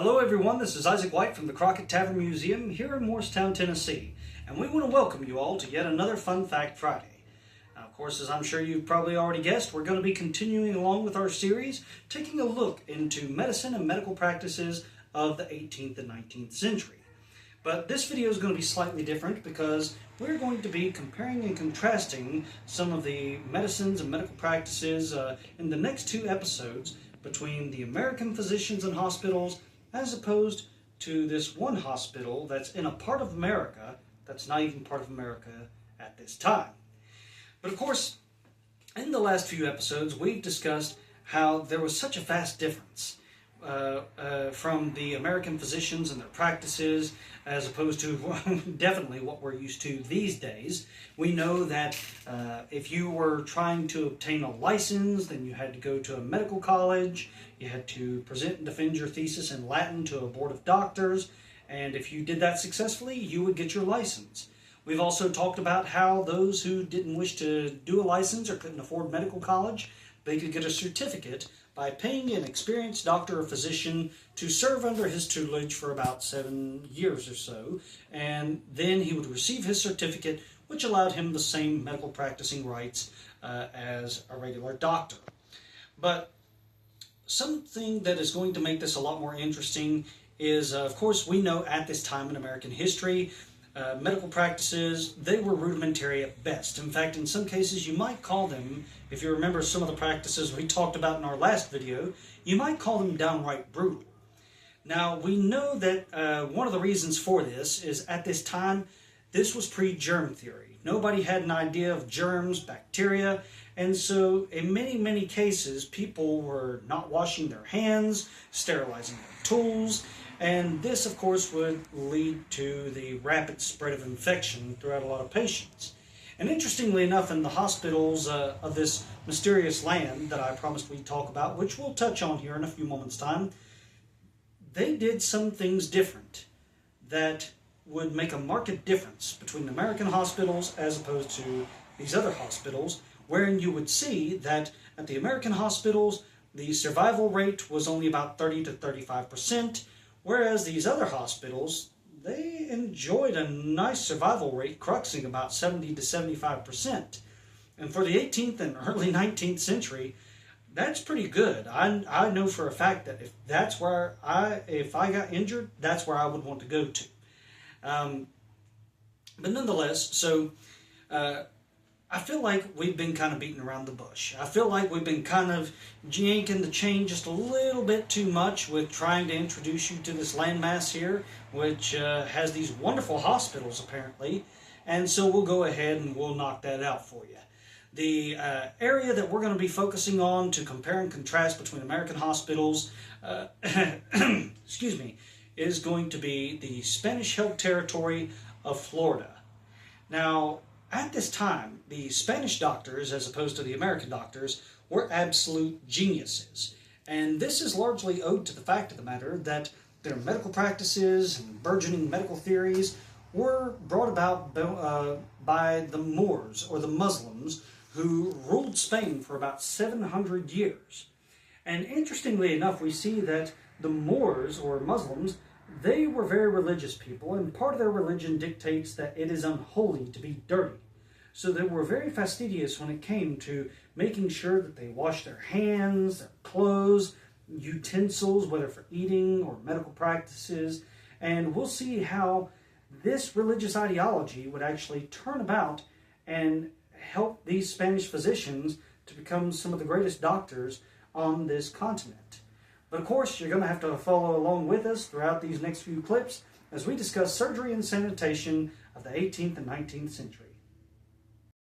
Hello everyone, this is Isaac White from the Crockett Tavern Museum here in Morristown, Tennessee, and we want to welcome you all to yet another Fun Fact Friday. Now, of course, as I'm sure you've probably already guessed, we're going to be continuing along with our series, taking a look into medicine and medical practices of the 18th and 19th century. But this video is going to be slightly different because we're going to be comparing and contrasting some of the medicines and medical practices in the next two episodes between the American physicians and hospitals as opposed to this one hospital that's in a part of America that's not even part of America at this time. But of course, in the last few episodes, we've discussed how there was such a vast difference from the American physicians and their practices as opposed to definitely what we're used to these days. We know that if you were trying to obtain a license, then you had to go to a medical college, you had to present and defend your thesis in Latin to a board of doctors, and if you did that successfully, you would get your license. We've also talked about how those who didn't wish to do a license or couldn't afford medical college, they could get a certificate by paying an experienced doctor or physician to serve under his tutelage for about 7 years or so, and then he would receive his certificate, which allowed him the same medical practicing rights as a regular doctor. But something that is going to make this a lot more interesting is, of course, we know at this time in American history, medical practices, they were rudimentary at best. In fact, in some cases, you might call them, if you remember some of the practices we talked about in our last video, you might call them downright brutal. Now, we know that one of the reasons for this is at this time, this was pre-germ theory. Nobody had an idea of germs, bacteria, and so in many, many cases, people were not washing their hands, sterilizing their tools, and this, of course, would lead to the rapid spread of infection throughout a lot of patients. And interestingly enough, in the hospitals of this mysterious land that I promised we'd talk about, which we'll touch on here in a few moments' time, they did some things different that would make a marked difference between American hospitals as opposed to these other hospitals, wherein you would see that at the American hospitals, the survival rate was only about 30 to 35%, whereas these other hospitals, they enjoyed a nice survival rate cruxing about 70 to 75%. And for the 18th and early 19th century, that's pretty good. I know for a fact that if I got injured, that's where I would want to go to. But nonetheless, so I feel like we've been kind of beating around the bush. I feel like we've been kind of yanking the chain just a little bit too much with trying to introduce you to this landmass here, which has these wonderful hospitals apparently, and so we'll go ahead and we'll knock that out for you. The area that we're going to be focusing on to compare and contrast between American hospitals excuse me, is going to be the Spanish-held territory of Florida. Now, at this time, the Spanish doctors, as opposed to the American doctors, were absolute geniuses. And this is largely owed to the fact of the matter that their medical practices and burgeoning medical theories were brought about by the Moors, or the Muslims, who ruled Spain for about 700 years. And interestingly enough, we see that the Moors, or Muslims, they were very religious people, and part of their religion dictates that it is unholy to be dirty. So they were very fastidious when it came to making sure that they washed their hands, their clothes, utensils, whether for eating or medical practices. And we'll see how this religious ideology would actually turn about and help these Spanish physicians to become some of the greatest doctors on this continent. But of course, you're going to have to follow along with us throughout these next few clips as we discuss surgery and sanitation of the 18th and 19th century.